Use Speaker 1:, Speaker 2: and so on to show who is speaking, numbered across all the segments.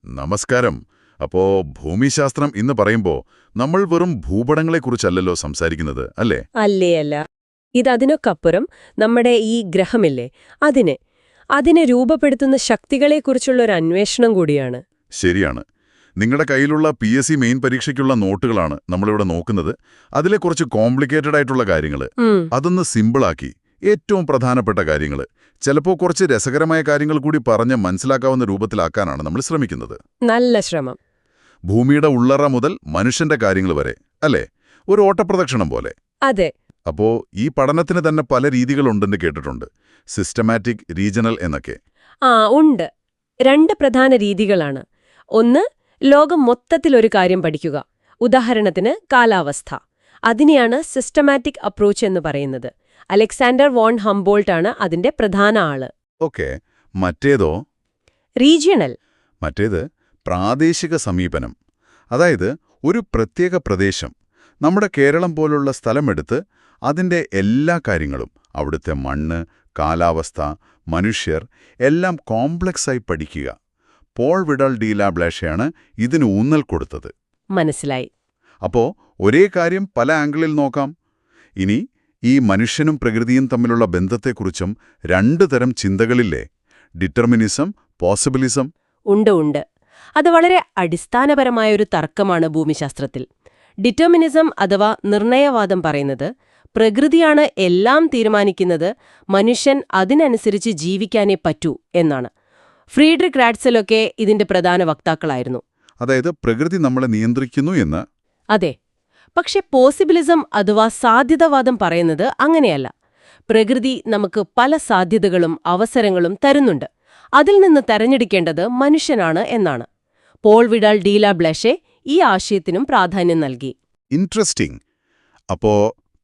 Speaker 1: നമസ്കാരം. അപ്പോ ഭൂമിശാസ്ത്രം ഇന്ന് പറയുമ്പോ നമ്മൾ വെറും ഭൂപടങ്ങളെക്കുറിച്ചല്ലല്ലോ സംസാരിക്കുന്നത്, അല്ലേ?
Speaker 2: അല്ലേ അല്ല. ഇതതിനൊക്കപ്പുറം നമ്മുടെ ഈ ഗ്രഹമില്ലേ, അതിനെ രൂപപ്പെടുത്തുന്ന ശക്തികളെക്കുറിച്ചുള്ള ഒരു അന്വേഷണം കൂടിയാണ്.
Speaker 1: ശരിയാണ്. നിങ്ങളുടെ കയ്യിലുള്ള PSC മെയിൻ പരീക്ഷയ്ക്കുള്ള നോട്ടുകളാണ് നമ്മളിവിടെ നോക്കുന്നത്. അതിലെ കുറച്ച് കോംപ്ലിക്കേറ്റഡ് ആയിട്ടുള്ള കാര്യങ്ങൾ അതൊന്ന് സിമ്പിളാക്കി ഏറ്റവും പ്രധാനപ്പെട്ട കാര്യങ്ങൾ ചിലപ്പോൾ കുറച്ച് രസകരമായ കാര്യങ്ങൾ കൂടി പറഞ്ഞ് മനസ്സിലാക്കാവുന്ന രൂപത്തിലാക്കാനാണ് നമ്മൾ ശ്രമിക്കുന്നത്.
Speaker 2: നല്ല ശ്രമം.
Speaker 1: ഭൂമിയുടെ ഉള്ളറ മുതൽ മനുഷ്യന്റെ കാര്യങ്ങൾ വരെ, അല്ലേ? ഒരു ഓട്ടപ്രദക്ഷിണം പോലെ.
Speaker 2: അതെ.
Speaker 1: അപ്പോ ഈ പഠനത്തിന് തന്നെ പല രീതികളുണ്ടെന്ന് കേട്ടിട്ടുണ്ട്. സിസ്റ്റമാറ്റിക്, റീജണൽ എന്നൊക്കെ.
Speaker 2: ഉണ്ട്. 2 പ്രധാന രീതികളാണ്. ഒന്ന്, ലോകം മൊത്തത്തിലൊരു കാര്യം പഠിക്കുക. ഉദാഹരണത്തിന് കാലാവസ്ഥ. അതിനെയാണ് സിസ്റ്റമാറ്റിക് അപ്രോച്ച് എന്ന് പറയുന്നത്. അലക്സാണ്ടർ വോൺ ഹംബോൾട്ട് ആണ് അതിന്റെ പ്രധാന ആള്.
Speaker 1: ഓക്കെ. മറ്റേതോ?
Speaker 2: റീജിയണൽ.
Speaker 1: മറ്റേത് പ്രാദേശിക സമീപനം. അതായത് ഒരു പ്രത്യേക പ്രദേശം, നമ്മുടെ കേരളം പോലുള്ള സ്ഥലമെടുത്ത് അതിൻ്റെ എല്ലാ കാര്യങ്ങളും, അവിടുത്തെ മണ്ണ്, കാലാവസ്ഥ, മനുഷ്യർ എല്ലാം കോംപ്ലക്സായി പഠിക്കുക. പോൾ വിഡാൽ ഡി ലാ ബ്ലാഷയാണ് ഇതിന് ഊന്നൽ കൊടുത്തത്.
Speaker 2: മനസ്സിലായി.
Speaker 1: അപ്പോ ഒരേ കാര്യം പല ആംഗിളിൽ നോക്കാം. ഇനി ഈ മനുഷ്യനും പ്രകൃതിയും തമ്മിലുള്ള ബന്ധത്തെക്കുറിച്ചും 2 തരം ചിന്തകളില്ലേ? ഡിറ്റർമിനിസം, പോസിബിലിസം.
Speaker 2: ഉണ്ട്. അത് വളരെ അടിസ്ഥാനപരമായൊരു തർക്കമാണ് ഭൂമിശാസ്ത്രത്തിൽ. ഡിറ്റർമിനിസം അഥവാ നിർണയവാദം പറയുന്നത് പ്രകൃതിയാണ് എല്ലാം തീരുമാനിക്കുന്നത്, മനുഷ്യൻ അതിനനുസരിച്ച് ജീവിക്കാനേ പറ്റൂ എന്നാണ്. ഫ്രീഡറിക് റാറ്റ്സലൊക്കെ ഇതിന്റെ പ്രധാന വക്താക്കളായിരുന്നു.
Speaker 1: അതായത് പ്രകൃതി നമ്മളെ നിയന്ത്രിക്കുന്നു എന്ന്.
Speaker 2: അതെ. പക്ഷെ പോസിബിലിസം അഥവാ സാധ്യതാവാദം പറയുന്നത് അങ്ങനെയല്ല. പ്രകൃതി നമുക്ക് പല സാധ്യതകളും അവസരങ്ങളും തരുന്നുണ്ട്. അതിൽ നിന്ന് തെരഞ്ഞെടുക്കേണ്ടത് മനുഷ്യനാണ് എന്നാണ്. പോൾ വിഡാൽ ഡി ലാ ബ്ലാഷെ ഈ ആശയത്തിനും പ്രാധാന്യം നൽകി.
Speaker 1: ഇൻട്രസ്റ്റിംഗ്. അപ്പോ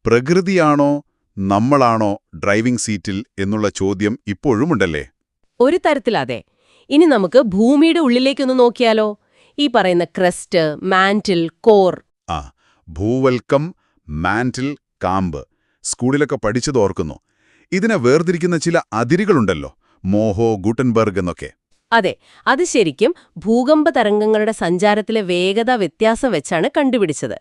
Speaker 1: പ്രകൃതിയാണോ നമ്മളാണോ ഡ്രൈവിംഗ് സീറ്റിൽ എന്നുള്ള ചോദ്യം ഇപ്പോഴുമുണ്ടല്ലേ?
Speaker 2: ഒരു തരത്തിലതെ. ഇനി നമുക്ക് ഭൂമിയുടെ ഉള്ളിലേക്കൊന്ന് നോക്കിയാലോ? ഈ പറയുന്ന ക്രസ്റ്റ്, മാന്റിൽ, കോർ.
Speaker 1: ഭൂവൽക്കം, മാന്റിൽ, കാമ്പ്. സ്കൂളിലൊക്കെ പഠിച്ചത് ഓർക്കുന്നു. ഇതിനെ വേർതിരിക്കുന്ന ചില അതിരുകളുണ്ടല്ലോ, മോഹോ, ഗുട്ടൻബർഗ് എന്നൊക്കെ.
Speaker 2: അതെ, അത് ശരിക്കും ഭൂകമ്പ തരംഗങ്ങളുടെ സഞ്ചാരത്തിലെ വേഗത വ്യത്യാസം വെച്ചാണ് കണ്ടുപിടിച്ചത്.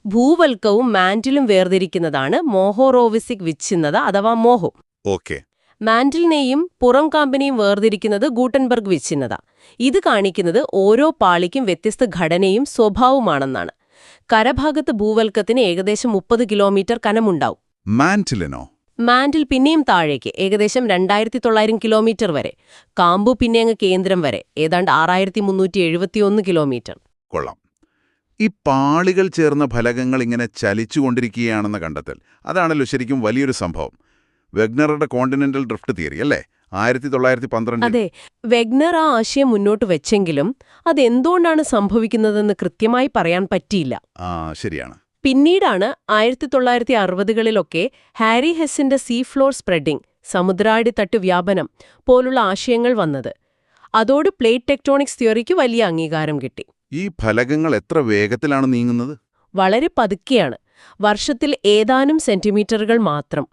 Speaker 2: ഭൂവൽക്കവും മാന്റിലും വേർതിരിക്കുന്നതാണ് മോഹോറോവിസിക് വിച്ഛിന്നത അഥവാ മോഹോ.
Speaker 1: ഓക്കെ.
Speaker 2: മാന്റിലിനെയും പുറം കാമ്പിനെയും വേർതിരിക്കുന്നത് ഗൂട്ടൻബർഗ് വിച്ഛിന്നത. ഇത് കാണിക്കുന്നത് ഓരോ പാളിക്കും വ്യത്യസ്ത ഘടനയും സ്വഭാവമാണെന്നാണ്. കരഭാഗത്ത് ഭൂവൽക്കത്തിന് ഏകദേശം 30 കിലോമീറ്റർ കനമുണ്ടാവും.
Speaker 1: മാന്റിലിനോ?
Speaker 2: മാന്റിൽ പിന്നെയും താഴേക്ക് ഏകദേശം 2900 കിലോമീറ്റർ വരെ. കാമ്പു പിന്നെ അങ്ങ് കേന്ദ്രം വരെ ഏതാണ്ട് 6371 കിലോമീറ്റർ.
Speaker 1: കൊള്ളാം. ഈ പാളികൾ ചേർന്ന ഫലകങ്ങൾ ഇങ്ങനെ ചലിച്ചുകൊണ്ടിരിക്കുകയാണെന്ന കണ്ടെത്തൽ, അതാണല്ലോ ശരിക്കും വലിയൊരു സംഭവം. വെഗ്നറുടെ കോണ്ടിനെന്റൽ ഡ്രിഫ്റ്റ് തിയറി അല്ലേ, 1912.
Speaker 2: അതെ, വെഗ്നർ ആ ആശയം മുന്നോട്ട് വെച്ചെങ്കിലും അതെന്തുകൊണ്ടാണ് സംഭവിക്കുന്നതെന്ന് കൃത്യമായി പറയാൻ പറ്റിയില്ല.
Speaker 1: ശരിയാണ്.
Speaker 2: പിന്നീടാണ് 1960കളിലൊക്കെ ഹാരി ഹെസ്സിന്റെ സീ ഫ്ലോർ സ്പ്രെഡിംഗ്, സമുദ്രാടിത്തട്ട് വ്യാപനം പോലുള്ള ആശയങ്ങൾ വന്നത്. അതോട് പ്ലേറ്റ് ടെക്ടോണിക്സ് തിയറിക്ക് വലിയ അംഗീകാരം കിട്ടി.
Speaker 1: ഈ ഫലകങ്ങൾ എത്ര വേഗത്തിലാണ് നീങ്ങുന്നത്?
Speaker 2: വളരെ പതുക്കെയാണ്, വർഷത്തിൽ ഏതാനും സെന്റിമീറ്ററുകൾ മാത്രം.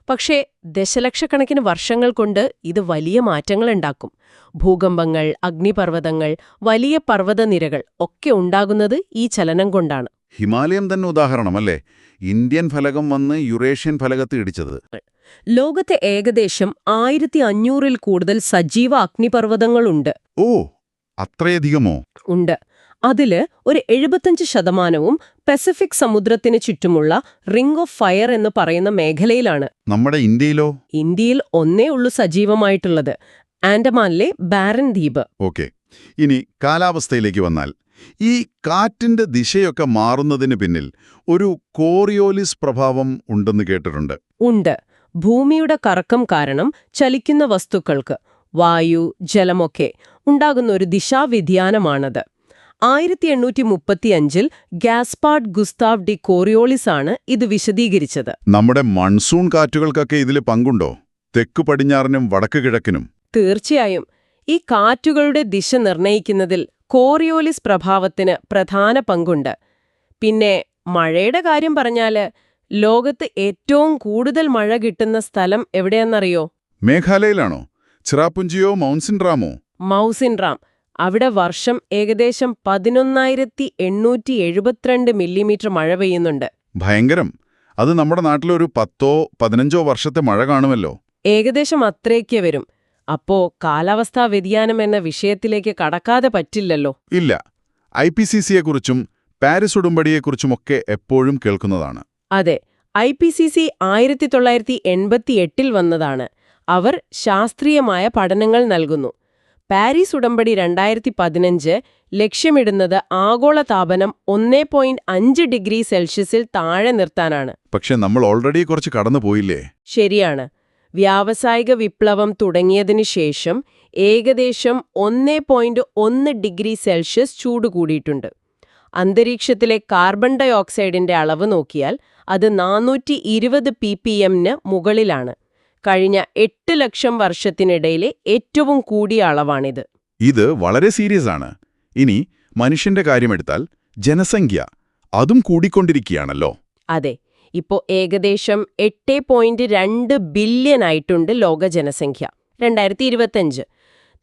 Speaker 2: പക്ഷേ ദശലക്ഷക്കണക്കിന് വർഷങ്ങൾ കൊണ്ട് ഇത് വലിയ മാറ്റങ്ങളുണ്ടാക്കും. ഭൂകമ്പങ്ങൾ, അഗ്നിപർവ്വതങ്ങൾ, വലിയ പർവ്വതനിരകൾ ഒക്കെ ഉണ്ടാകുന്നത് ഈ ചലനം കൊണ്ടാണ്.
Speaker 1: ഹിമാലയം തന്നെ ഉദാഹരണമല്ലേ, ഇന്ത്യൻ ഫലകം വന്ന് യുറേഷ്യൻ ഫലകത്ത് ഇടിച്ചത്.
Speaker 2: ലോകത്തെ ഏകദേശം 1500-ൽ കൂടുതൽ സജീവ അഗ്നിപർവ്വതങ്ങളുണ്ട്.
Speaker 1: ഓ, അത്രയധികമോ?
Speaker 2: ഉണ്ട്. അതില് ഒരു 75% പസഫിക് സമുദ്രത്തിന് ചുറ്റുമുള്ള റിംഗ് ഓഫ് ഫയർ എന്ന് പറയുന്ന മേഖലയിലാണ്.
Speaker 1: നമ്മുടെ ഇന്ത്യയിലോ?
Speaker 2: ഇന്ത്യയിൽ ഒന്നേ ഉള്ളൂ സജീവമായിട്ടുള്ളത്, ആൻഡമാനിലെ ബാരൻ ദ്വീപ്.
Speaker 1: ഓക്കെ. ഇനി കാലാവസ്ഥയിലേക്ക് വന്നാൽ, ഈ കാറ്റിന്റെ ദിശയൊക്കെ മാറുന്നതിന് പിന്നിൽ ഒരു കോറിയോലിസ് പ്രഭാവം ഉണ്ടെന്ന് കേട്ടിട്ടുണ്ട്.
Speaker 2: ഉണ്ട്. ഭൂമിയുടെ കറക്കം കാരണം ചലിക്കുന്ന വസ്തുക്കൾക്ക്, വായു, ജലമൊക്കെ ഉണ്ടാകുന്ന ഒരു ദിശാവ്യതിയാനമാണത്. 1835-ൽ ഗാസ്പാർഡ് ഗുസ്താവ് ഡി കോറിയോളിസ് ആണ് ഇത് വിശദീകരിച്ചത്.
Speaker 1: നമ്മുടെ മൺസൂൺ കാറ്റുകൾക്കൊക്കെ ഇതിൽ പങ്കുണ്ടോ? തെക്കു പടിഞ്ഞാറിനും വടക്ക് കിഴക്കിനും?
Speaker 2: തീർച്ചയായും. ഈ കാറ്റുകളുടെ ദിശ നിർണയിക്കുന്നതിൽ കോറിയോലിസ് പ്രഭാവത്തിന് പ്രധാന പങ്കുണ്ട്. പിന്നെ മഴയുടെ കാര്യം പറഞ്ഞാല്, ലോകത്ത് ഏറ്റവും കൂടുതൽ മഴ കിട്ടുന്ന സ്ഥലം എവിടെയെന്നറിയോ?
Speaker 1: മേഘാലയയിലാണോ? ചിറാപുഞ്ചിയോ മൗസിൻറാമോ?
Speaker 2: മൗസിൻറാം. അവിടെ വർഷം ഏകദേശം 11,872 മില്ലിമീറ്റർ മഴ പെയ്യുന്നുണ്ട്.
Speaker 1: ഭയങ്കരം. അത് നമ്മുടെ നാട്ടിലൊരു 10-15 വർഷത്തെ മഴ കാണുമല്ലോ.
Speaker 2: ഏകദേശം അത്രയ്ക്ക് വരും. അപ്പോ കാലാവസ്ഥാ വ്യതിയാനം എന്ന വിഷയത്തിലേക്ക് കടക്കാതെ പറ്റില്ലല്ലോ.
Speaker 1: ഇല്ല. IPCCയെക്കുറിച്ചും പാരീസ് ഉടമ്പടിയെക്കുറിച്ചുമൊക്കെ എപ്പോഴും കേൾക്കുന്നതാണ്.
Speaker 2: അതെ, IPCC 1988 വന്നതാണ്. അവർ ശാസ്ത്രീയമായ പഠനങ്ങൾ നൽകുന്നു. പാരീസ് ഉടമ്പടി 2015 ലക്ഷ്യമിടുന്നത് ആഗോളതാപനം 1.5 ഡിഗ്രി സെൽഷ്യസിൽ താഴെ നിർത്താനാണ്.
Speaker 1: പക്ഷെ നമ്മൾ ഓൾറെഡി കുറച്ച് കടന്നു പോയില്ലേ?
Speaker 2: ശരിയാണ്. വ്യാവസായിക വിപ്ലവം തുടങ്ങിയതിനു ശേഷം ഏകദേശം 1.1 ഡിഗ്രി സെൽഷ്യസ് ചൂട് കൂടിയിട്ടുണ്ട്. അന്തരീക്ഷത്തിലെ കാർബൺ ഡൈ ഓക്സൈഡിന്റെ അളവ് നോക്കിയാൽ അത് 420 ppm മുകളിലാണ്. കഴിഞ്ഞ 8 ലക്ഷം വർഷത്തിനിടയിലെ ഏറ്റവും കൂടിയ അളവാണിത്.
Speaker 1: ഇത് വളരെ സീരിയസ് ആണ്. ഇനി മനുഷ്യന്റെ കാര്യമെടുത്താൽ ജനസംഖ്യ അതും കൂടിക്കൊണ്ടിരിക്കുകയാണല്ലോ.
Speaker 2: അതെ, ഇപ്പോ ഏകദേശം 8.2 ബില്യൺ ആയിട്ടുണ്ട് ലോക ജനസംഖ്യ. 2025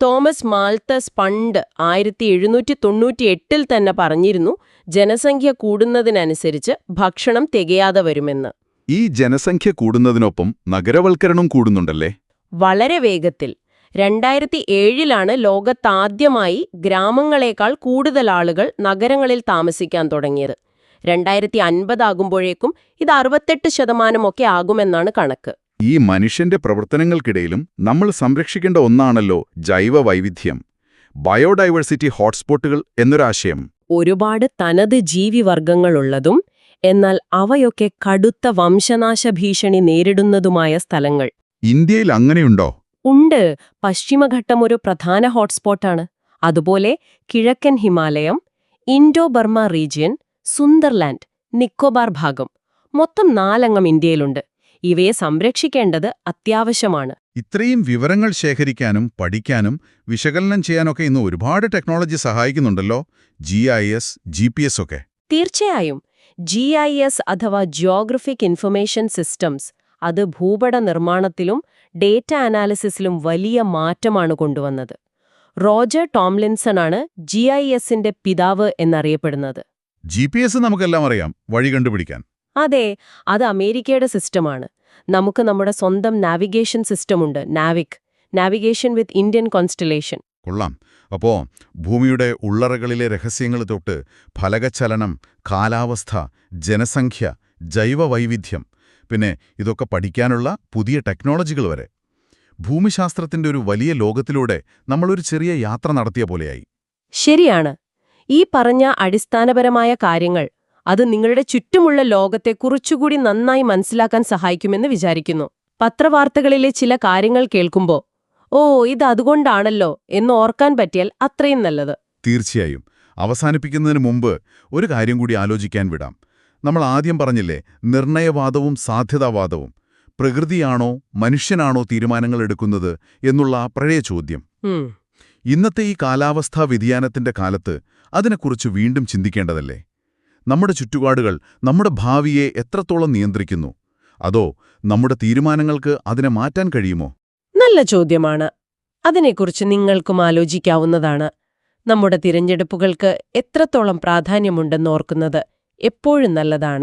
Speaker 2: തോമസ് മാൽത്തസ് പണ്ട് 1798 തന്നെ പറഞ്ഞിരുന്നു, ജനസംഖ്യ കൂടുന്നതിനനുസരിച്ച് ഭക്ഷണം തികയാതെ വരുമെന്ന്.
Speaker 1: ഈ ജനസംഖ്യ കൂടുന്നതിനൊപ്പം നഗരവൽക്കരണം കൂടുന്നുണ്ടല്ലേ?
Speaker 2: വളരെ വേഗത്തിൽ. 2007 ലോകത്താദ്യമായി ഗ്രാമങ്ങളെക്കാൾ കൂടുതൽ ആളുകൾ നഗരങ്ങളിൽ താമസിക്കാൻ തുടങ്ങിയത്. 2050 ആകുമ്പോഴേക്കും ഇത് 68% ആകുമെന്നാണ് കണക്ക്.
Speaker 1: ഈ മനുഷ്യന്റെ പ്രവർത്തനങ്ങൾക്കിടയിലും നമ്മൾ സംരക്ഷിക്കേണ്ട ഒന്നാണല്ലോ ജൈവ വൈവിധ്യം. ബയോഡൈവേഴ്സിറ്റി ഹോട്ട്സ്പോട്ടുകൾ എന്നൊരാശയം.
Speaker 2: ഒരുപാട് തനത് ജീവിവർഗങ്ങളുള്ളതും എന്നാൽ അവയൊക്കെ കടുത്ത വംശനാശ ഭീഷണി നേരിടുന്നതുമായ സ്ഥലങ്ങൾ.
Speaker 1: ഇന്ത്യയിൽ അങ്ങനെയുണ്ടോ?
Speaker 2: ഉണ്ട്. പശ്ചിമഘട്ടം ഒരു പ്രധാന ഹോട്ട്സ്പോട്ടാണ്. അതുപോലെ കിഴക്കൻ ഹിമാലയം, ഇൻഡോ ബർമ റീജിയൻ, സുന്ദർലാൻഡ്, നിക്കോബാർ ഭാഗം, മൊത്തം 4 ഇന്ത്യയിലുണ്ട്. ഇവയെ സംരക്ഷിക്കേണ്ടത് അത്യാവശ്യമാണ്.
Speaker 1: ഇത്രയും വിവരങ്ങൾ ശേഖരിക്കാനും പഠിക്കാനും വിശകലനം ചെയ്യാനൊക്കെ ഇന്ന് ഒരുപാട് ടെക്നോളജി സഹായിക്കുന്നുണ്ടല്ലോ. GIS, GPS ഒക്കെ.
Speaker 2: തീർച്ചയായും. GIS അഥവാ ജിയോഗ്രഫിക് ഇൻഫർമേഷൻ സിസ്റ്റംസ് അത് ഭൂപട നിർമ്മാണത്തിലും ഡേറ്റ അനാലിസിസിലും വലിയ മാറ്റമാണ് കൊണ്ടുവന്നത്. റോജർ ടോംലിൻസൺ ആണ് GISന്റെ പിതാവ് എന്നറിയപ്പെടുന്നത്.
Speaker 1: GPS നമുക്കെല്ലാം അറിയാം, വഴി കണ്ടുപിടിക്കാൻ.
Speaker 2: അതെ, അത് അമേരിക്കയുടെ സിസ്റ്റമാണ്. നമുക്ക് നമ്മുടെ സ്വന്തം നാവിഗേഷൻ സിസ്റ്റമുണ്ട്, നാവിഗേഷൻ വിത്ത് ഇന്ത്യൻ കോൺസ്റ്റലേഷൻ.
Speaker 1: കൊള്ളാം. അപ്പോ ഭൂമിയുടെ ഉള്ളറകളിലെ രഹസ്യങ്ങൾ തൊട്ട് ഫലകചലനം, കാലാവസ്ഥ, ജനസംഖ്യ, ജൈവ വൈവിധ്യം, പിന്നെ ഇതൊക്കെ പഠിക്കാനുള്ള പുതിയ ടെക്നോളജികൾ വരെ. ഭൂമിശാസ്ത്രത്തിന്റെ ഒരു വലിയ ലോകത്തിലൂടെ നമ്മളൊരു ചെറിയ യാത്ര നടത്തിയ പോലെയായി.
Speaker 2: ശരിയാണ്. ഈ പറഞ്ഞ അടിസ്ഥാനപരമായ കാര്യങ്ങൾ അത് നിങ്ങളുടെ ചുറ്റുമുള്ള ലോകത്തെ കുറച്ചുകൂടി നന്നായി മനസ്സിലാക്കാൻ സഹായിക്കുമെന്ന് വിചാരിക്കുന്നു. പത്രവാർത്തകളിലെ ചില കാര്യങ്ങൾ കേൾക്കുമ്പോൾ ഓ ഇത് അതുകൊണ്ടാണല്ലോ എന്ന് ഓർക്കാൻ പറ്റിയാൽ അത്രയും നല്ലത്.
Speaker 1: തീർച്ചയായും. അവസാനിപ്പിക്കുന്നതിന് മുമ്പ് ഒരു കാര്യം കൂടി ആലോചിക്കാൻ വിടാം. നമ്മൾ ആദ്യം പറഞ്ഞില്ലേ, നിർണയവാദവും സാധ്യതാവാദവും. പ്രകൃതിയാണോ മനുഷ്യനാണോ തീരുമാനങ്ങൾ എടുക്കുന്നത് എന്നുള്ള പഴയ ചോദ്യം. ഇന്നത്തെ ഈ കാലാവസ്ഥാ വ്യതിയാനത്തിന്റെ കാലത്ത് അതിനെക്കുറിച്ച് വീണ്ടും ചിന്തിക്കേണ്ടതല്ലേ? നമ്മുടെ ചുറ്റുപാടുകൾ നമ്മുടെ ഭാവിയെ എത്രത്തോളം നിയന്ത്രിക്കുന്നു? അതോ നമ്മുടെ തീരുമാനങ്ങൾക്ക് അതിനെ മാറ്റാൻ കഴിയുമോ?
Speaker 2: നല്ല ചോദ്യമാണ്. അതിനെക്കുറിച്ച് നിങ്ങൾക്കും ആലോചിക്കാവുന്നതാണ്. നമ്മുടെ തിരഞ്ഞെടുപ്പുകൾക്ക് എത്രത്തോളം പ്രാധാന്യമുണ്ടെന്ന് ഓർക്കുന്നത് എപ്പോഴും നല്ലതാണ്.